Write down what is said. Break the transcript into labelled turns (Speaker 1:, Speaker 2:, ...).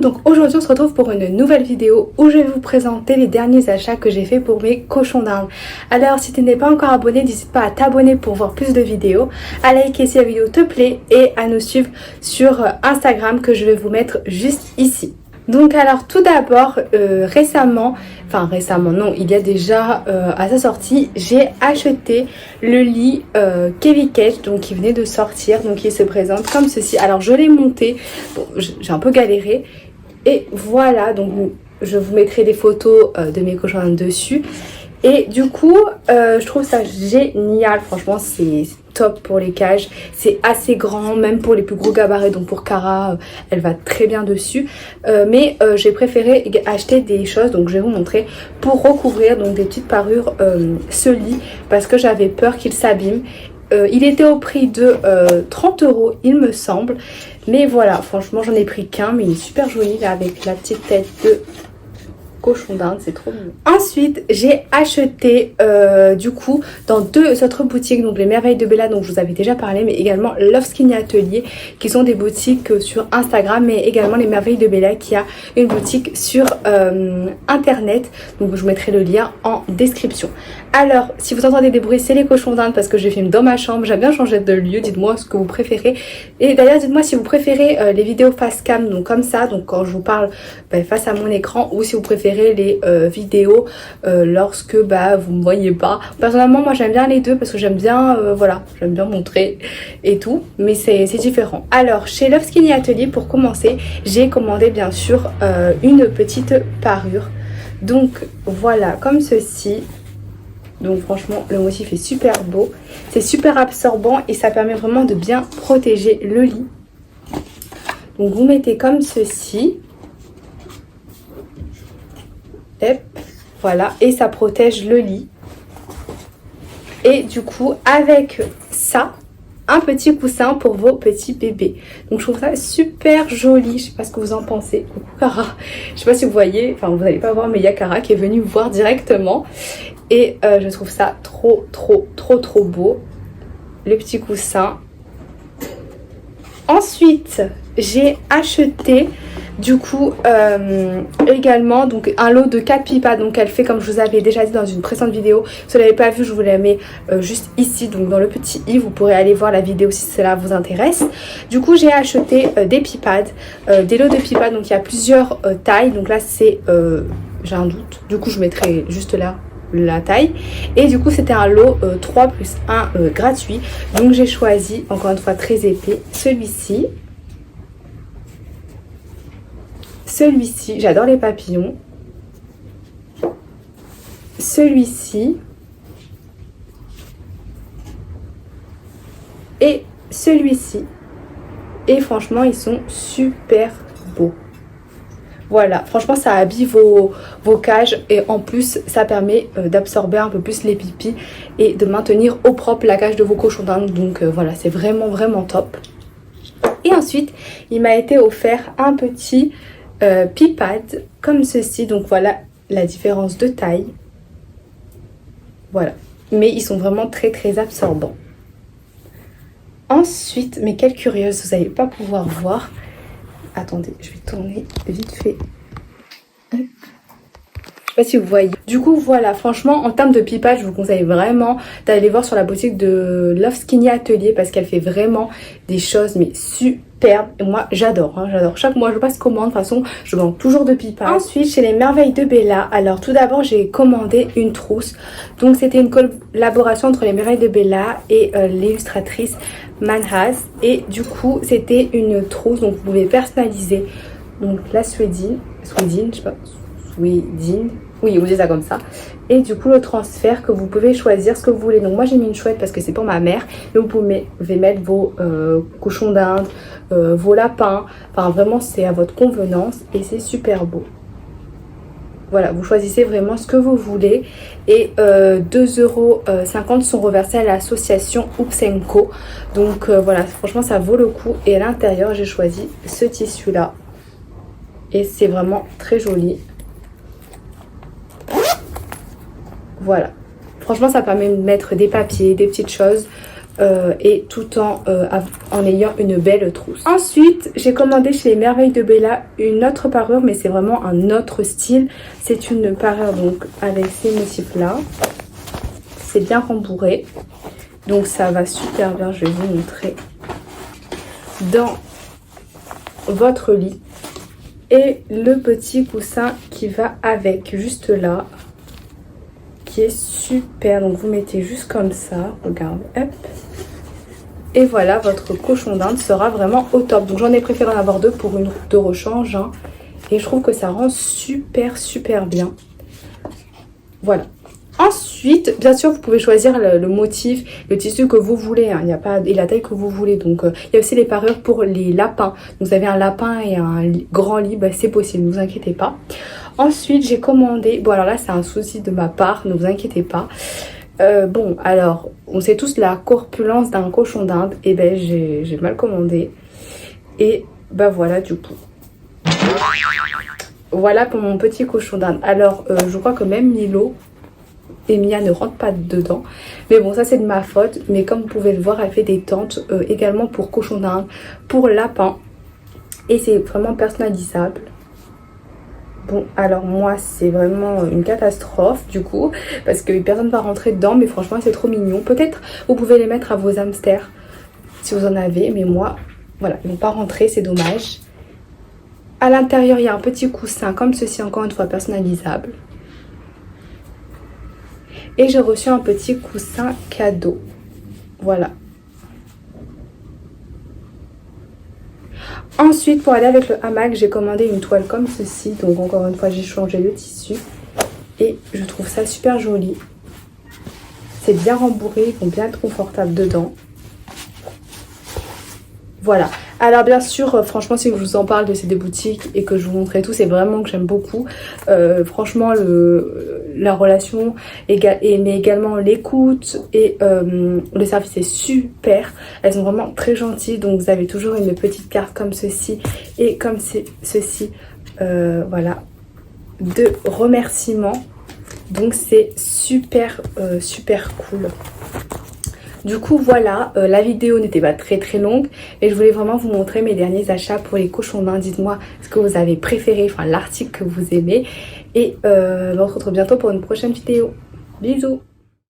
Speaker 1: monde, donc aujourd'hui on se retrouve pour une nouvelle vidéo où je vais vous présenter les derniers achats que j'ai fait pour mes cochons d'Inde. Alors si tu n'es pas encore abonné, n'hésite pas à t'abonner pour voir plus de vidéos, à liker si la vidéo te plaît et à nous suivre sur Instagram que je vais vous mettre juste ici. Donc alors tout d'abord récemment non, il y a déjà à sa sortie, j'ai acheté le lit Kevikesh, donc qui venait de sortir, donc il se présente comme ceci. Alors je l'ai monté, bon, j'ai un peu galéré et voilà, donc je vous mettrai des photos de mes cochons dessus. Et du coup, je trouve ça génial, franchement c'est top pour les cages, c'est assez grand, même pour les plus gros gabarits, donc pour Cara, elle va très bien dessus. Mais j'ai préféré acheter des choses, donc je vais vous montrer, pour recouvrir donc des petites parures ce lit, parce que j'avais peur qu'il s'abîme. Il était au prix de 30 € il me semble, mais voilà, franchement j'en ai pris qu'un, mais il est super joli là avec la petite tête de cochon d'Inde, c'est trop mignon. Ensuite j'ai acheté du coup dans deux autres boutiques, donc les merveilles de Bella dont je vous avais déjà parlé, mais également Love Skinny Atelier qui sont des boutiques sur Instagram, mais également les merveilles de Bella qui a une boutique sur internet, donc je vous mettrai le lien en description. Alors si vous entendez des bruits, c'est les cochons d'Inde parce que je filme dans ma chambre, j'aime bien changer de lieu, dites-moi ce que vous préférez, et d'ailleurs dites-moi si vous préférez les vidéos face cam, donc comme ça, donc quand je vous parle face à mon écran, ou si vous préférez les vidéos lorsque vous me voyez pas. Personnellement moi j'aime bien les deux parce que j'aime bien voilà, j'aime bien montrer et tout, mais c'est différent. Alors chez Love Skinny Atelier, pour commencer, j'ai commandé bien sûr une petite parure, donc voilà comme ceci. Donc franchement le motif est super beau, c'est super absorbant et ça permet vraiment de bien protéger le lit. Donc vous mettez comme ceci. Hop, voilà, et ça protège le lit. Et du coup avec ça, un petit coussin pour vos petits bébés. Donc je trouve ça super joli, je sais pas ce que vous en pensez. Coucou Cara, je sais pas si vous voyez, enfin vous n'allez pas voir, mais il y a Cara qui est venue voir directement. Et je trouve ça trop beau, le petit coussin. Ensuite j'ai acheté du coup également donc un lot de 4 pipas, donc elle fait comme je vous avais déjà dit dans une précédente vidéo. Si vous ne l'avez pas vu, je vous la mets juste ici, donc dans le petit i, vous pourrez aller voir la vidéo si cela vous intéresse. Du coup j'ai acheté des pipades, des lots de pipades, donc il y a plusieurs tailles, donc là c'est j'ai un doute, du coup je mettrai juste là la taille, et du coup c'était un lot 3 plus 1 gratuit, donc j'ai choisi encore une fois très épais celui-ci. Celui-ci, j'adore les papillons. Celui-ci. Et celui-ci. Et franchement, ils sont super beaux. Voilà, franchement, ça habille vos cages et en plus, ça permet d'absorber un peu plus les pipis et de maintenir au propre la cage de vos cochons d'Inde. Donc voilà, c'est vraiment top. Et ensuite, il m'a été offert un petit pipade comme ceci, donc voilà la différence de taille, voilà, mais ils sont vraiment très absorbants. Ensuite, mais quelle curieuse, vous n'allez pas pouvoir voir, attendez, je vais tourner vite fait. Hop. Je sais pas si vous voyez. Du coup voilà, franchement en termes de pipage, je vous conseille vraiment d'aller voir sur la boutique de Love Skinny Atelier parce qu'elle fait vraiment des choses mais superbes. Et moi j'adore, hein, j'adore. Chaque mois je passe commande, de toute façon je manque toujours de pipage. Ensuite chez les merveilles de Bella, alors tout d'abord j'ai commandé une trousse. Donc c'était une collaboration entre les merveilles de Bella et l'illustratrice Manhas. Et du coup c'était une trousse, donc vous pouvez personnaliser donc la Swedine, je sais pas, Swedine, oui on dit ça comme ça, et du coup le transfert que vous pouvez choisir ce que vous voulez. Donc moi j'ai mis une chouette parce que c'est pour ma mère, mais vous pouvez mettre vos cochons d'Inde, vos lapins, enfin vraiment c'est à votre convenance et c'est super beau. Voilà, vous choisissez vraiment ce que vous voulez et 2,50 € sont reversés à l'association Upsenko. Donc voilà, franchement ça vaut le coup. Et à l'intérieur j'ai choisi ce tissu là et c'est vraiment très joli. Voilà, franchement ça permet de mettre des papiers, des petites choses. et tout en ayant une belle trousse. Ensuite, j'ai commandé chez les Merveilles de Bella une autre parure, mais c'est vraiment un autre style. C'est une parure donc avec ces motifs là. C'est bien rembourré, donc ça va super bien. Je vais vous montrer dans votre lit. Et le petit coussin qui va avec, juste là, qui est super. Donc vous mettez juste comme ça, regarde, hop. Et voilà, votre cochon d'Inde sera vraiment au top. Donc j'en ai préféré en avoir deux pour une route de rechange, hein. Et je trouve que ça rend super bien. Voilà. Ensuite, bien sûr, vous pouvez choisir le motif, le tissu que vous voulez, hein. Il y a pas, et la taille que vous voulez. Donc il y a aussi les parures pour les lapins. Donc, vous avez un lapin et un grand lit, bah, c'est possible, ne vous inquiétez pas. Ensuite, j'ai commandé, bon alors là c'est un souci de ma part, ne vous inquiétez pas. Bon, alors, on sait tous la corpulence d'un cochon d'Inde. Et ben j'ai mal commandé. Et bah voilà du coup. Voilà pour mon petit cochon d'Inde. Alors, je crois que même Milo et Mia ne rentrent pas dedans. Mais bon, ça c'est de ma faute. Mais comme vous pouvez le voir, elle fait des tentes également pour cochon d'Inde, pour lapin. Et c'est vraiment personnalisable. Bon, alors moi, c'est vraiment une catastrophe du coup, parce que personne ne va rentrer dedans, mais franchement, c'est trop mignon. Peut-être vous pouvez les mettre à vos hamsters, si vous en avez, mais moi, voilà, ils ne vont pas rentrer, c'est dommage. À l'intérieur, il y a un petit coussin comme ceci, encore une fois, personnalisable. Et j'ai reçu un petit coussin cadeau. Voilà. Ensuite, pour aller avec le hamac, j'ai commandé une toile comme ceci. Donc encore une fois, j'ai changé le tissu. Et je trouve ça super joli. C'est bien rembourré, ils vont bien être confortables dedans. Voilà. Alors bien sûr, franchement, si je vous en parle de ces deux boutiques et que je vous montre tout, c'est vraiment que j'aime beaucoup. Franchement, la relation, mais également l'écoute et le service est super. Elles sont vraiment très gentilles. Donc vous avez toujours une petite carte comme ceci et comme ceci, voilà, de remerciements. Donc c'est super cool. Du coup voilà, la vidéo n'était pas très longue et je voulais vraiment vous montrer mes derniers achats pour les cochons d'Inde. Dites-moi ce que vous avez préféré, enfin l'article que vous aimez. Et on se retrouve bientôt pour une prochaine vidéo. Bisous.